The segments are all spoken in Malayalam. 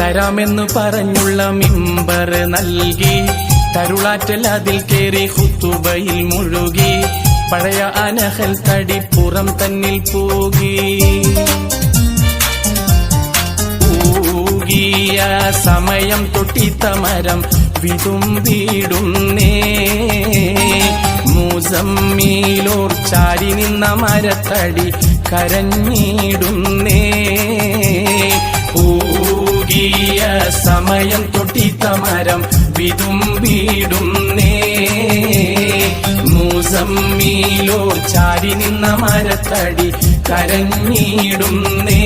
തരാമെന്നു പറഞ്ഞുള്ള മിമ്പർ നൽകി തരുളാറ്റൽ അതിൽ കേറി ഖുതുബയിൽ മുഴുകി പഴയ അനഹൽ തടിപ്പുറം തന്നിൽ പോകി ൂകിയ സമയം തൊട്ടിത്തമരം വിതുമ്പിടുന്നേ മുസമ്മീലോർ ചാരി നിന്ന മരത്തടി കരഞ്ഞിടുന്നേ ൂകിയ സമയം തൊട്ടിത്തമരം വിതുമ്പിടുന്നേ മുസമ്മീലോർ ചാരി നിന്ന മരത്തടി കരഞ്ഞിടുന്നേ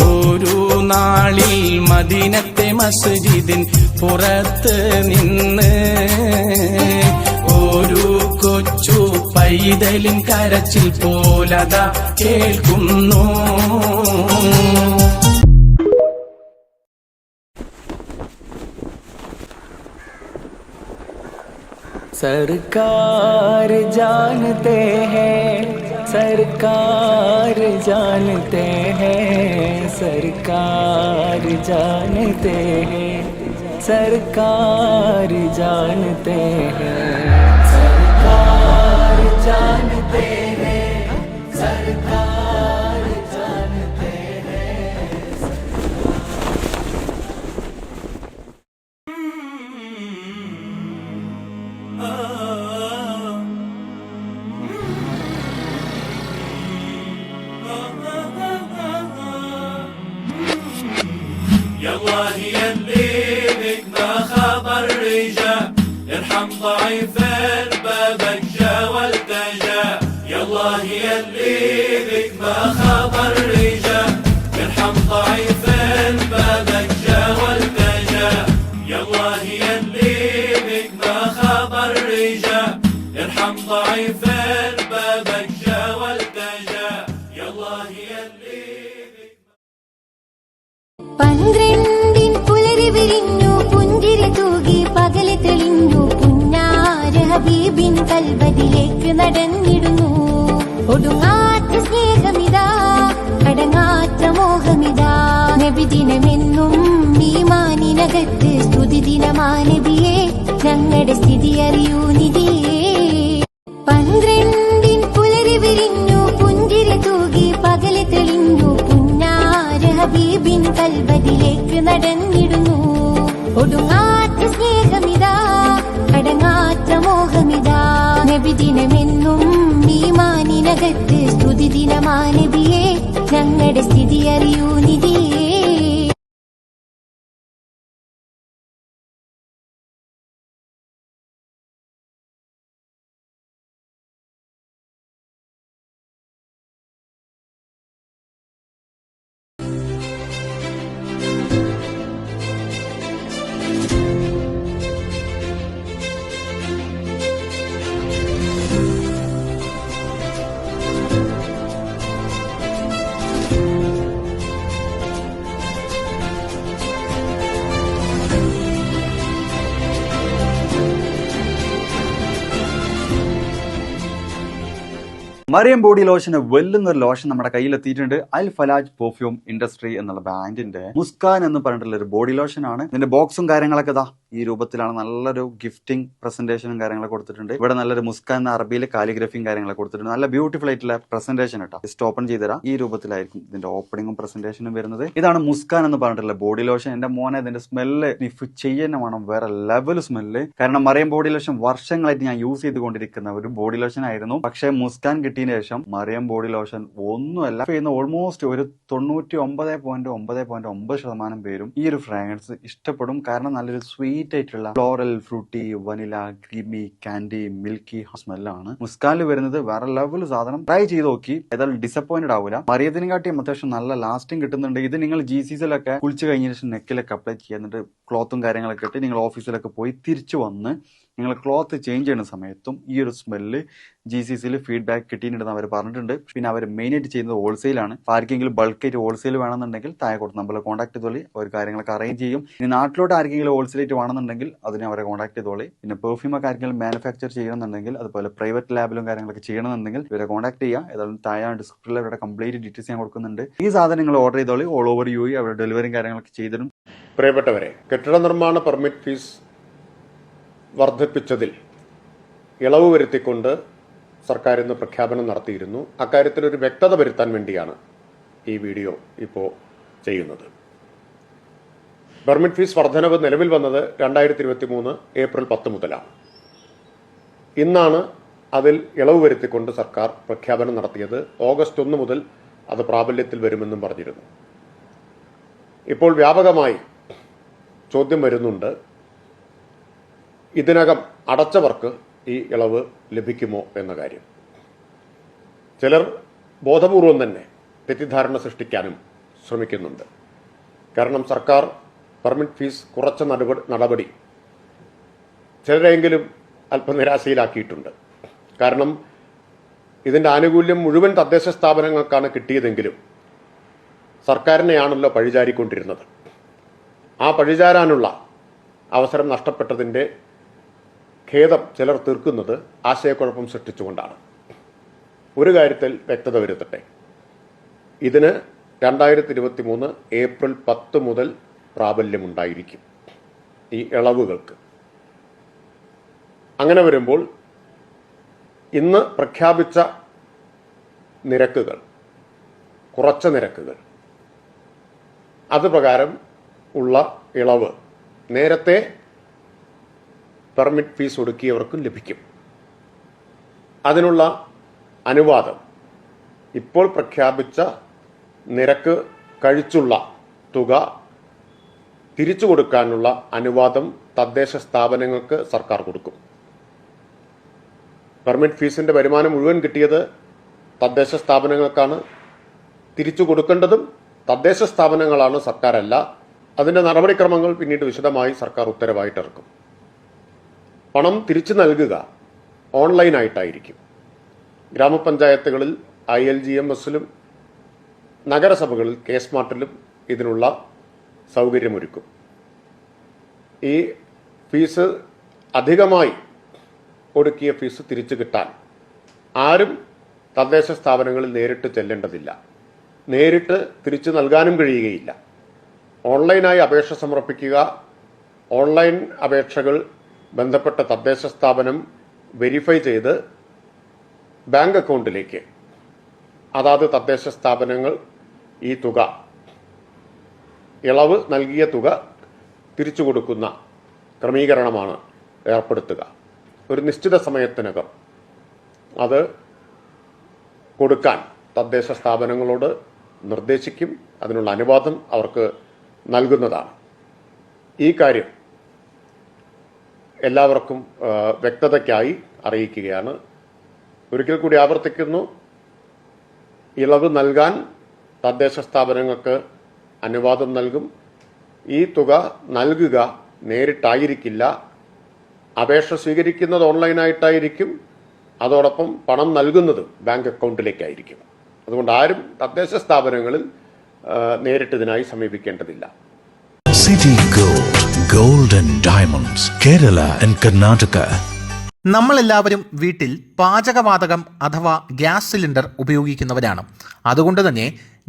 ഒരു നാളിൽ മദീനത്തെ മസ്ജിദിൻ പുറത്ത് നിന്ന് ഒരു കൊച്ചു പൈതലിൻ കരച്ചിൽ പോലതാ കേൾക്കുന്നു. सरकार जानते हैं, सरकार जानते हैं, सरकार जानते हैं, सरकार जानते हैं, सरकार जानते हैं, सरकार जानते हैं. يلا هي اللي بك ما خبر رجا ارحم ضعيفين بابك جا والتجا. يلا هي اللي بك ما خبر رجا ارحم ضعيفين بابك جا والتجا. يلا هي اللي بك ما خبر رجا ارحم ضعيفين بابك جا والتجا. يلا هي اللي പന്ത്രണ്ടിൻ പുലരി വിരിഞ്ഞു പുഞ്ചിരി തൂകി പകല് തെളിഞ്ഞു പുന്നാര ഹബീബിൻ കൽബദിലേക്ക് നടന്നിടുന്നു. ഒടുങ്ങാത്ത സ്നേഹമിതാ അടങ്ങാത്ത മോഹമിതാ നബിദിനമെന്നും ഈമാനിനകത്ത് സ്തുതി ദിനമാ നബിയേ ഞങ്ങളുടെ സ്ഥിതി അറിയൂ നിധിയേ. പന്ത്രണ്ടിൻ പുലരി വിരിഞ്ഞു പുഞ്ചിരി തൂകി പകല് തെളിഞ്ഞു ഹബീബിൻ കൽബദിലേക്ക് നടന്നിടുന്നു. ഒടുങ്ങാത്ത സ്നേഹമിതാ അടങ്ങാത്ത മോഹമിതാ നബിദിനമെന്നും ഈമാനിനകത്ത് സ്തുതി ദിനമാ നബിയേ ഞങ്ങളുടെ സ്ഥിതി അറിയൂ നിധിയേ. മറിയം ബോഡി ലോഷന് വെല്ലുന്ന ഒരു ലോഷൻ നമ്മുടെ കയ്യിലെത്തിയിട്ടുണ്ട്. അൽ ഫലാജ് പെർഫ്യൂം ഇൻഡസ്ട്രി എന്നുള്ള ബ്രാൻഡിന്റെ മുസ്കാൻ എന്ന് പറഞ്ഞിട്ടുള്ള ഒരു ബോഡി ലോഷൻ ആണ്. ഇതിന്റെ ബോക്സും കാര്യങ്ങളൊക്കെ ഇതാ ഈ രൂപത്തിലാണ്. നല്ലൊരു ഗിഫ്റ്റിംഗ് പ്രസന്റേഷനും കാര്യങ്ങളൊക്കെ കൊടുത്തിട്ടുണ്ട്. ഇവിടെ നല്ലൊരു മുസ്കാൻ എന്ന അറബിയിലെ കാലിഗ്രഫിയും കാര്യങ്ങളൊക്കെ കൊടുത്തിട്ടുണ്ട്. നല്ല ബ്യൂട്ടിഫുൾ ആയിട്ടുള്ള പ്രസന്റേഷൻ കേട്ടോ. ജസ്റ്റ് ഓപ്പൺ ചെയ്തുതരാം. ഈ രൂപത്തിലായിരിക്കും ഇതിന്റെ ഓപ്പണിംഗും പ്രസന്റേഷനും വരുന്നത്. ഇതാണ് മുസ്കാൻ എന്ന് പറഞ്ഞിട്ടുള്ള ബോഡി ലോഷൻ. എന്റെ മോനെ ഇതിന്റെ സ്മെല്ല് സ്നിഫ് ചെയ്യുന്ന വേണം, വേറെ ലെവൽ സ്മെല്ല്. കാരണം മറിയം ബോഡി ലോഷൻ വർഷങ്ങളായിട്ട് ഞാൻ യൂസ് ചെയ്തുകൊണ്ടിരിക്കുന്ന ഒരു ബോഡി ലോഷൻ ആയിരുന്നു. പക്ഷേ മുസ്കാൻ കിട്ടിയതിന് ശേഷം മറിയം ബോഡി ലോഷൻ ഒന്നുമല്ല ചെയ്യുന്ന ഓൾമോസ്റ്റ് ഒരു 99.9% പേരും ഈ ഒരു ഫ്രാഗ്രൻസ് ഇഷ്ടപ്പെടും. കാരണം നല്ലൊരു സ്വീറ്റ് ആയിട്ടുള്ള floral, fruity, vanilla, creamy, candy, milky സ്മെല്ലാണ് മുസ്കാനിൽ വരുന്നത്. വേറെ ലെവൽ സാധനം. ട്രൈ ചെയ്ത് നോക്കി, ഏതായാലും ഡിസപ്പോയിന്റഡ് ആവില്ല. മറിയത്തിനെക്കാട്ടിയും അത്യാവശ്യം നല്ല ലാസ്റ്റിംഗ് കിട്ടുന്നുണ്ട്. ഇത് നിങ്ങൾ GCCയിലൊക്കെ കുളിച്ച് കഴിഞ്ഞ ശേഷം നെക്കിലൊക്കെ അപ്ലൈ ചെയ്യുക. എന്നിട്ട് ക്ലോത്തും കാര്യങ്ങളൊക്കെ ഇട്ട് നിങ്ങൾ ഓഫീസിലൊക്കെ പോയി തിരിച്ചു വന്ന് നിങ്ങൾ ക്ലോത്ത് ചേഞ്ച് ചെയ്യുന്ന സമയത്തും ഈ ഒരു സ്മെല്ല് GCCയിൽ ഫീഡ്ബാക്ക് കിട്ടിയിട്ടുണ്ടെന്ന് അവർ പറഞ്ഞിട്ടുണ്ട്. പിന്നെ അവർ മെയിനായിട്ട് ചെയ്യുന്നത് ഹോൾസെയിലാണ്. അപ്പോൾ ആർക്കെങ്കിലും ബൾക്കായിട്ട് ഹോൾസെയിൽ വേണമെന്നുണ്ടെങ്കിൽ താഴെ കൊടുത്ത് നമ്മളെ കോൺടാക്ട് ചെയ്തോളി, അവർ കാര്യങ്ങളൊക്കെ അറേഞ്ച് ചെയ്യും. ഇനി നാട്ടിലോട്ട് ആർക്കെങ്കിലും ഹോൾസെയിലായിട്ട് വേണമെന്നുണ്ടെങ്കിൽ അതിനെ അവരെ കോൺടാക്ട് ചെയ്തോളി. പിന്നെ പെർഫ്യൂമൊക്കെ ആർക്കെങ്കിലും മാനുഫാക്ചർ ചെയ്യണമെന്നുണ്ടെങ്കിൽ അതുപോലെ പ്രൈവറ്റ് ലാബിലും കാര്യങ്ങളൊക്കെ ചെയ്യണമെന്നുണ്ടെങ്കിൽ ഇവരെ കോൺടാക്ട് ചെയ്യുക. ഏതായാലും താഴെ ഡിസ്ക്രിപ്ഷനിൽ അവരുടെ കംപ്ലീറ്റ് ഡീറ്റെയിൽസ് ഞാൻ കൊടുക്കുന്നുണ്ട്. ഈ സാധനങ്ങൾ ഓർഡർ ചെയ്തോളി, ഓൾ ഓവർ UAE അവരുടെ ഡെലിവറിയും കാര്യങ്ങളൊക്കെ ചെയ്തിടും. പ്രിയപ്പെട്ടവരെ, കെട്ടിട നിർമ്മാണ പെർമിറ്റ് ഫീസ് വർദ്ധിപ്പിച്ചതിൽ ഇളവ് വരുത്തിക്കൊണ്ട് സർക്കാർ ഇന്ന് പ്രഖ്യാപനം നടത്തിയിരുന്നു. അക്കാര്യത്തിൽ ഒരു വ്യക്തത വരുത്താൻ വേണ്ടിയാണ് ഈ വീഡിയോ ഇപ്പോൾ ചെയ്യുന്നത്. പെർമിറ്റ് ഫീസ് വർധനവ് നിലവിൽ വന്നത് 2023 ഏപ്രിൽ 10 മുതലാണ്. ഇന്നാണ് അതിൽ ഇളവ് വരുത്തിക്കൊണ്ട് സർക്കാർ പ്രഖ്യാപനം നടത്തിയത്. ഓഗസ്റ്റ് 1 മുതൽ അത് പ്രാബല്യത്തിൽ വരുമെന്നും പറഞ്ഞിരുന്നു. ഇപ്പോൾ വ്യാപകമായി ചോദ്യം വരുന്നുണ്ട്, ഇതിനകം അടച്ചവർക്ക് ഈ ഇളവ് ലഭിക്കുമോ എന്ന കാര്യം. ചിലർ ബോധപൂർവം തന്നെ തെറ്റിദ്ധാരണ സൃഷ്ടിക്കാനും ശ്രമിക്കുന്നുണ്ട്. കാരണം സർക്കാർ പെർമിറ്റ് ഫീസ് കുറച്ച നടപടി ചിലരെങ്കിലും അല്പം നിരാശയിലാക്കിയിട്ടുണ്ട്. കാരണം ഇതിൻ്റെ ആനുകൂല്യം മുഴുവൻ തദ്ദേശ സ്ഥാപനങ്ങൾക്കാണ് കിട്ടിയതെങ്കിലും സർക്കാരിനെയാണല്ലോ പഴിചാരിക്കൊണ്ടിരുന്നത്. ആ പഴിചാരാനുള്ള അവസരം നഷ്ടപ്പെട്ടതിൻ്റെ ഖേദം ചിലർ തീർക്കുന്നത് ആശയക്കുഴപ്പം സൃഷ്ടിച്ചുകൊണ്ടാണ്. ഒരു കാര്യത്തിൽ വ്യക്തത വരുത്തട്ടെ, ഇതിന് 2023 ഏപ്രിൽ 10 മുതൽ പ്രാബല്യമുണ്ടായിരിക്കും ഈ ഇളവുകൾക്ക്. അങ്ങനെ വരുമ്പോൾ ഇന്ന് പ്രഖ്യാപിച്ച നിരക്കുകൾ, കുറച്ച നിരക്കുകൾ, അത് പ്രകാരം ഉള്ള ഇളവ് നേരത്തെ പെർമിറ്റ് ഫീസ് ഒടുക്കിയവർക്കും ലഭിക്കും. അതിനുള്ള അനുവാദം ഇപ്പോൾ പ്രഖ്യാപിച്ച നിരക്ക് കഴിച്ചുള്ള തുക തിരിച്ചു കൊടുക്കാനുള്ള അനുവാദം തദ്ദേശ സ്ഥാപനങ്ങൾക്ക് സർക്കാർ കൊടുക്കും. പെർമിറ്റ് ഫീസിന്റെ വരുമാനം മുഴുവൻ കിട്ടിയത് തദ്ദേശ സ്ഥാപനങ്ങൾക്കാണ്. തിരിച്ചു കൊടുക്കേണ്ടതും തദ്ദേശ സ്ഥാപനങ്ങളാണ്, സർക്കാരല്ല. അതിന്റെ നടപടിക്രമങ്ങൾ പിന്നീട് വിശദമായി സർക്കാർ ഉത്തരവായിട്ടിറക്കും. പണം തിരിച്ചു നൽകുക ഓൺലൈനായിട്ടായിരിക്കും. ഗ്രാമപഞ്ചായത്തുകളിൽ ILGMSലും നഗരസഭകളിൽ KSmartലും ഇതിനുള്ള സൗകര്യമൊരുക്കും. ഈ ഫീസ് അധികമായി ഒടുക്കിയ ഫീസ് തിരിച്ചു കിട്ടാൻ ആരും തദ്ദേശ സ്ഥാപനങ്ങളിൽ നേരിട്ട് ചെല്ലേണ്ടതില്ല. നേരിട്ട് തിരിച്ചു നൽകാനും കഴിയുകയില്ല. ഓൺലൈനായി അപേക്ഷ സമർപ്പിക്കുക. ഓൺലൈൻ അപേക്ഷകൾ ബന്ധപ്പെട്ട തദ്ദേശ സ്ഥാപനം വെരിഫൈ ചെയ്ത് ബാങ്ക് അക്കൗണ്ടിലേക്ക് അതാത് തദ്ദേശ സ്ഥാപനങ്ങൾ ഈ തുക, ഇളവ് നൽകിയ തുക തിരിച്ചു കൊടുക്കുന്ന ക്രമീകരണമാണ് ഏർപ്പെടുത്തുക. ഒരു നിശ്ചിത സമയത്തിനകം അത് കൊടുക്കാൻ തദ്ദേശ സ്ഥാപനങ്ങളോട് നിർദ്ദേശിക്കും. അതിനുള്ള അനുവാദം അവർക്ക് നൽകുന്നതാണ്. ഈ കാര്യം എല്ലാവർക്കും വ്യക്തതയ്ക്കായി അറിയിക്കുകയാണ്. ഒരിക്കൽ കൂടി ആവർത്തിക്കുന്നു, ഇളവ് നൽകാൻ തദ്ദേശ സ്ഥാപനങ്ങൾക്ക് അനുവാദം നൽകും. ഈ തുക നൽകുക നേരിട്ടായിരിക്കില്ല. അപേക്ഷ സ്വീകരിക്കുന്നത് ഓൺലൈനായിട്ടായിരിക്കും. അതോടൊപ്പം പണം നൽകുന്നതും ബാങ്ക് അക്കൗണ്ടിലേക്കായിരിക്കും. അതുകൊണ്ട് ആരും തദ്ദേശ സ്ഥാപനങ്ങളിൽ നേരിട്ട് ഇതിനായി സമീപിക്കേണ്ടതില്ല. City Gold, Gold and Diamonds, Kerala and Karnataka. നമ്മളെല്ലാവരും വീട്ടിൽ പാചകവാതകം അഥവാ ഗ്യാസ് സിലിണ്ടർ ഉപയോഗിക്കുന്നവരാണ്. അതുകൊണ്ട് തന്നെ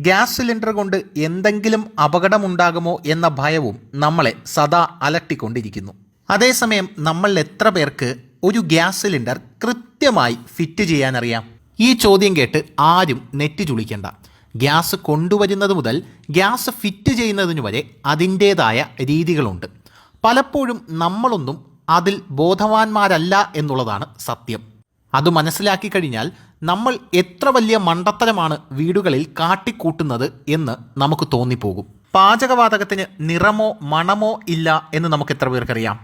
ഗ്യാസ് സിലിണ്ടർ കൊണ്ട് എന്തെങ്കിലും അപകടമുണ്ടാകുമോ എന്ന ഭയവും നമ്മളെ സദാ അലട്ടിക്കൊണ്ടിരിക്കുന്നു. അതേസമയം നമ്മളിൽ എത്ര പേർക്ക് ഒരു ഗ്യാസ് സിലിണ്ടർ കൃത്യമായി ഫിറ്റ് ചെയ്യാനറിയാം? ഈ ചോദ്യം കേട്ട് ആരും നെറ്റ് ചുളിക്കേണ്ട. ഗ്യാസ് കൊണ്ടുവരുന്നത് മുതൽ ഗ്യാസ് ഫിറ്റ് ചെയ്യുന്നതിന് വരെ അതിൻ്റേതായ രീതികളുണ്ട്. പലപ്പോഴും നമ്മളൊന്നും അതിൽ ബോധവാന്മാരല്ല എന്നുള്ളതാണ് സത്യം. അത് മനസ്സിലാക്കി കഴിഞ്ഞാൽ നമ്മൾ എത്ര വലിയ മണ്ടത്തരമാണ് വീടുകളിൽ കാട്ടിക്കൂട്ടുന്നത് എന്ന് നമുക്ക് തോന്നിപ്പോകും. പാചകവാതകത്തിന് നിറമോ മണമോ ഇല്ല എന്ന് നമുക്ക് എത്ര പേർക്കറിയാം?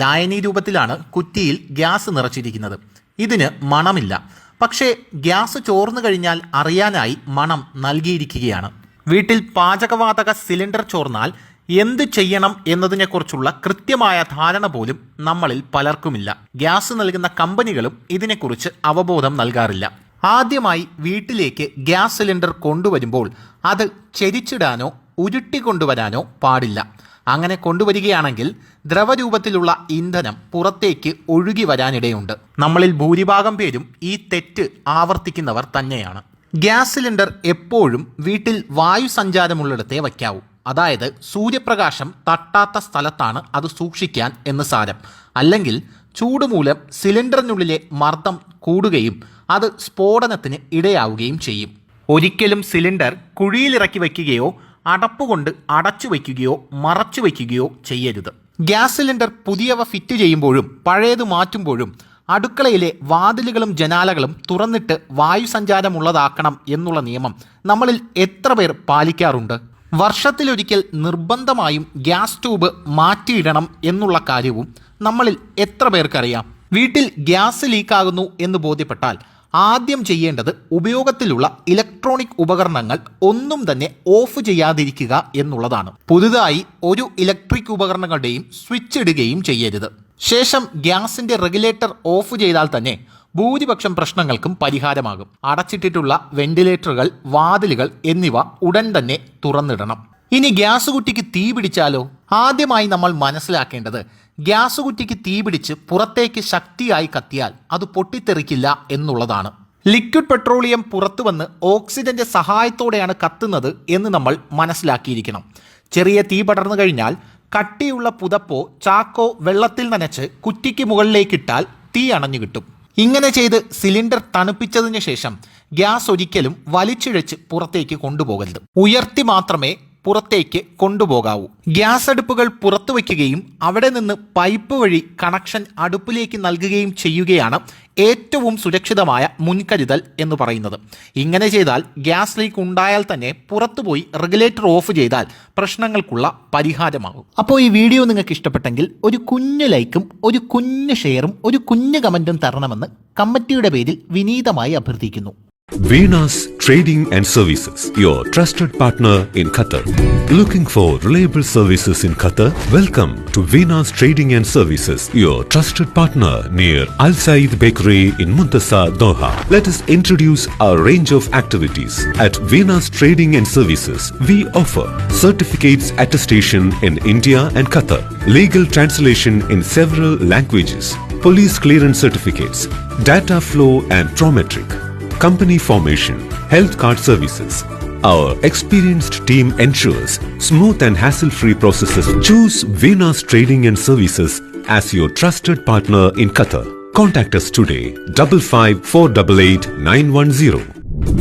ലായനി രൂപത്തിലാണ് കുറ്റിയിൽ ഗ്യാസ് നിറച്ചിരിക്കുന്നത്. ഇതിന് മണമില്ല. പക്ഷേ ഗ്യാസ് ചോർന്നു കഴിഞ്ഞാൽ അറിയാനായി മണം നൽകിയിരിക്കുകയാണ്. വീട്ടിൽ പാചകവാതക സിലിണ്ടർ ചോർന്നാൽ എന്ത് ചെയ്യണം എന്നതിനെക്കുറിച്ചുള്ള കൃത്യമായ ധാരണ പോലും നമ്മളിൽ പലർക്കുമില്ല. ഗ്യാസ് നൽകുന്ന കമ്പനികളും ഇതിനെക്കുറിച്ച് അവബോധം നൽകാറില്ല. ആദ്യമായി വീട്ടിലേക്ക് ഗ്യാസ് സിലിണ്ടർ കൊണ്ടുവരുമ്പോൾ അത് ചെരിച്ചിടാനോ ഉരുട്ടിക്കൊണ്ടുവരാനോ പാടില്ല. അങ്ങനെ കൊണ്ടുവരികയാണെങ്കിൽ ദ്രവരൂപത്തിലുള്ള ഇന്ധനം പുറത്തേക്ക് ഒഴുകി വരാനിടയുണ്ട്. നമ്മളിൽ ഭൂരിഭാഗം പേരും ഈ തെറ്റ് ആവർത്തിക്കുന്നവർ തന്നെയാണ്. ഗ്യാസ് സിലിണ്ടർ എപ്പോഴും വീട്ടിൽ വായു സഞ്ചാരമുള്ളിടത്തേ വയ്ക്കാവൂ. അതായത് സൂര്യപ്രകാശം തട്ടാത്ത സ്ഥലത്താണ് അത് സൂക്ഷിക്കാൻ എന്ന് സാരം. അല്ലെങ്കിൽ ചൂട് മൂലം സിലിണ്ടറിനുള്ളിലെ മർദ്ദം കൂടുകയും അത് സ്ഫോടനത്തിന് ഇടയാവുകയും ചെയ്യും. ഒരിക്കലും സിലിണ്ടർ കുഴിയിലിറക്കി വയ്ക്കുകയോ അടപ്പുകൊണ്ട് അടച്ചു വയ്ക്കുകയോ മറച്ചു വയ്ക്കുകയോ ചെയ്യരുത്. ഗ്യാസ് സിലിണ്ടർ പുതിയവ ഫിറ്റ് ചെയ്യുമ്പോഴും പഴയത് മാറ്റുമ്പോഴും അടുക്കളയിലെ വാതിലുകളും ജനാലകളും തുറന്നിട്ട് വായു സഞ്ചാരമുള്ളതാക്കണം എന്നുള്ള നിയമം നമ്മളിൽ എത്ര പേർ പാലിക്കാറുണ്ട്? വർഷത്തിലൊരിക്കൽ നിർബന്ധമായും ഗ്യാസ് ട്യൂബ് മാറ്റിയിടണം എന്നുള്ള കാര്യവും നമ്മളിൽ എത്ര പേർക്കറിയാം? വീട്ടിൽ ഗ്യാസ് ലീക്കാകുന്നു എന്ന് ബോധ്യപ്പെട്ടാൽ ആദ്യം ചെയ്യേണ്ടത് ഉപയോഗത്തിലുള്ള ഇലക്ട്രോണിക് ഉപകരണങ്ങൾ ഒന്നും തന്നെ ഓഫ് ചെയ്യാതിരിക്കുക എന്നുള്ളതാണ്. പുതുതായി ഒരു ഇലക്ട്രിക് ഉപകരണങ്ങളുടെയും സ്വിച്ച് ഇടുകയും ചെയ്യരുത്. ശേഷം ഗ്യാസിന്റെ റെഗുലേറ്റർ ഓഫ് ചെയ്താൽ തന്നെ ഭൂരിപക്ഷം പ്രശ്നങ്ങൾക്കും പരിഹാരമാകും. അടച്ചിട്ടിട്ടുള്ള വെന്റിലേറ്ററുകൾ, വാതിലുകൾ എന്നിവ ഉടൻ തന്നെ തുറന്നിടണം. ഇനി ഗ്യാസ് കുറ്റിക്ക് തീ പിടിച്ചാലോ? ആദ്യമായി നമ്മൾ മനസ്സിലാക്കേണ്ടത് ഗ്യാസ് കുറ്റിക്ക് തീ പിടിച്ച് പുറത്തേക്ക് ശക്തിയായി കത്തിയാൽ അത് പൊട്ടിത്തെറിക്കില്ല എന്നുള്ളതാണ്. ലിക്വിഡ് പെട്രോളിയം പുറത്തു വന്ന് ഓക്സിജന്റെ സഹായത്തോടെയാണ് കത്തുന്നത് എന്ന് നമ്മൾ മനസ്സിലാക്കിയിരിക്കണം. ചെറിയ തീ പടർന്നു കഴിഞ്ഞാൽ കട്ടിയുള്ള പുതപ്പോ ചാക്കോ വെള്ളത്തിൽ നനച്ച് കുറ്റിക്ക് മുകളിലേക്കിട്ടാൽ തീ അണഞ്ഞു കിട്ടും. ഇങ്ങനെ ചെയ്ത് സിലിണ്ടർ തണുപ്പിച്ചതിന് ശേഷം ഗ്യാസ് ഒരിക്കലും വലിച്ചിഴച്ച് പുറത്തേക്ക് കൊണ്ടുപോകരുത്. ഉയർത്തി മാത്രമേ പുറത്തേക്ക് കൊണ്ടുപോകാവൂ. ഗ്യാസ് അടുപ്പുകൾ പുറത്തു വയ്ക്കുകയും അവിടെ നിന്ന് പൈപ്പ് വഴി കണക്ഷൻ അടുപ്പിലേക്ക് നൽകുകയും ചെയ്യുകയാണ് ഏറ്റവും സുരക്ഷിതമായ മുൻകരുതൽ എന്ന് പറയുന്നത്. ഇങ്ങനെ ചെയ്താൽ ഗ്യാസ് ലീക്ക് ഉണ്ടായാൽ തന്നെ പുറത്തുപോയി റെഗുലേറ്റർ ഓഫ് ചെയ്താൽ പ്രശ്നങ്ങൾക്കുള്ള പരിഹാരമാകും. അപ്പോൾ ഈ വീഡിയോ നിങ്ങൾക്ക് ഇഷ്ടപ്പെട്ടെങ്കിൽ ഒരു കുഞ്ഞു ലൈക്കും ഒരു കുഞ്ഞു ഷെയറും ഒരു കുഞ്ഞു കമൻറ്റും തരണമെന്ന് കമ്മിറ്റിയുടെ പേരിൽ വിനീതമായി അഭ്യർത്ഥിക്കുന്നു. Venus Trading and Services, your trusted partner in Qatar. Looking for reliable services in Qatar? Welcome to Venus Trading and Services, your trusted partner near Al Said Bakery in Muntasa, Doha. Let us introduce our range of activities. At Venus Trading and Services, we offer certificates attestation in India and Qatar, legal translation in several languages, police clearance certificates, data flow and prometric, company formation, health card services. Our experienced team ensures smooth and hassle-free processes. Choose Venus Trading and Services as your trusted partner in Qatar. Contact us today, 55488910.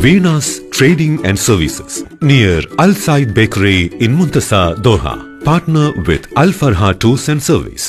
Venus Trading and Services, near Al Said Bakery in Muntasa, Doha. Partner with Al Farha Tours and Service.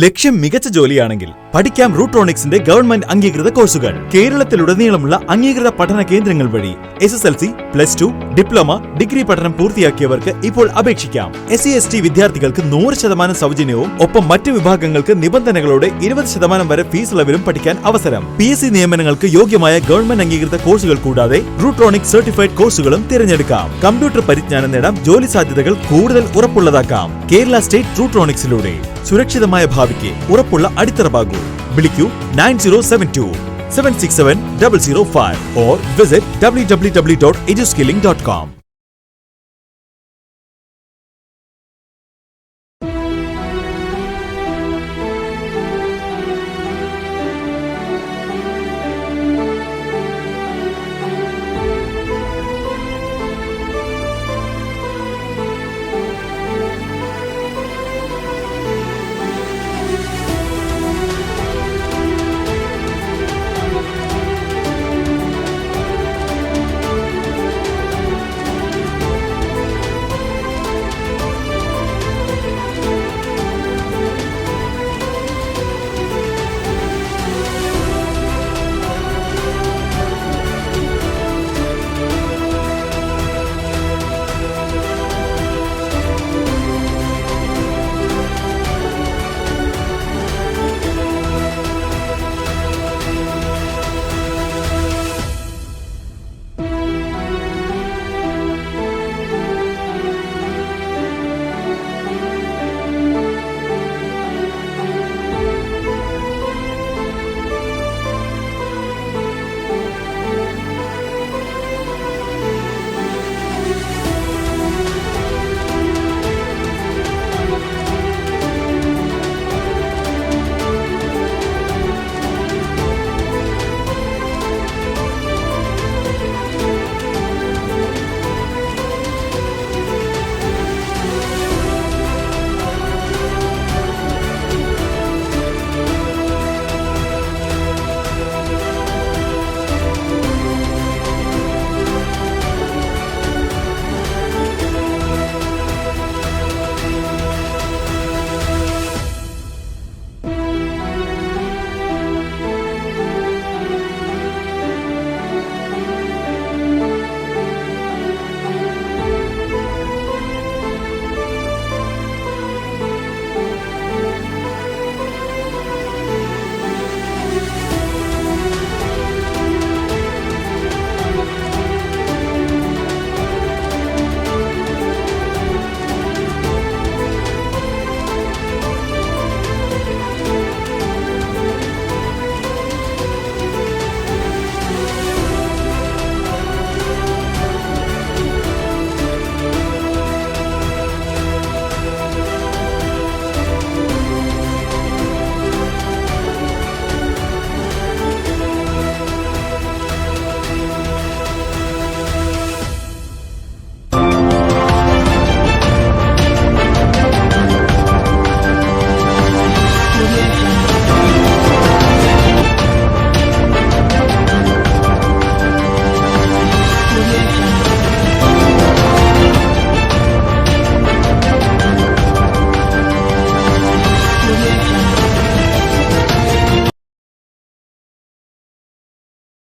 ലക്ഷ്യം മികച്ച ജോലിയാണെങ്കിൽ പഠിക്കാം റൂട്രോണിക്സിന്റെ ഗവൺമെന്റ് അംഗീകൃത കോഴ്സുകൾ. കേരളത്തിലുടനീളമുള്ള അംഗീകൃത പഠന കേന്ദ്രങ്ങൾ വഴി SSLC, +2, ഡിപ്ലോമ, ഡിഗ്രി പഠനം പൂർത്തിയാക്കിയവർക്ക് ഇപ്പോൾ അപേക്ഷിക്കാം. SC/ST വിദ്യാർത്ഥികൾക്ക് 100% സൗജന്യവും ഒപ്പം മറ്റ് വിഭാഗങ്ങൾക്ക് നിബന്ധനകളോടെ 20% വരെ ഫീസ് ഇളവിലും പഠിക്കാൻ അവസരം. PSC നിയമനങ്ങൾക്ക് യോഗ്യമായ ഗവൺമെന്റ് അംഗീകൃത കോഴ്സുകൾ കൂടാതെ റൂട്രോണിക് സർട്ടിഫൈഡ് കോഴ്സുകളും തിരഞ്ഞെടുക്കാം. കമ്പ്യൂട്ടർ പരിജ്ഞാനം നേടാം, ജോലി സാധ്യതകൾ കൂടുതൽ ഉറപ്പുള്ളതാക്കാം. കേരള സ്റ്റേറ്റ് റൂട്രോണിക്സിലൂടെ സുരക്ഷിതമായ ഭാവിക്ക് ഉറപ്പുള്ള അടിത്തറ. വിളിക്കൂ 9072 767 005 or visit www.eduskilling.com.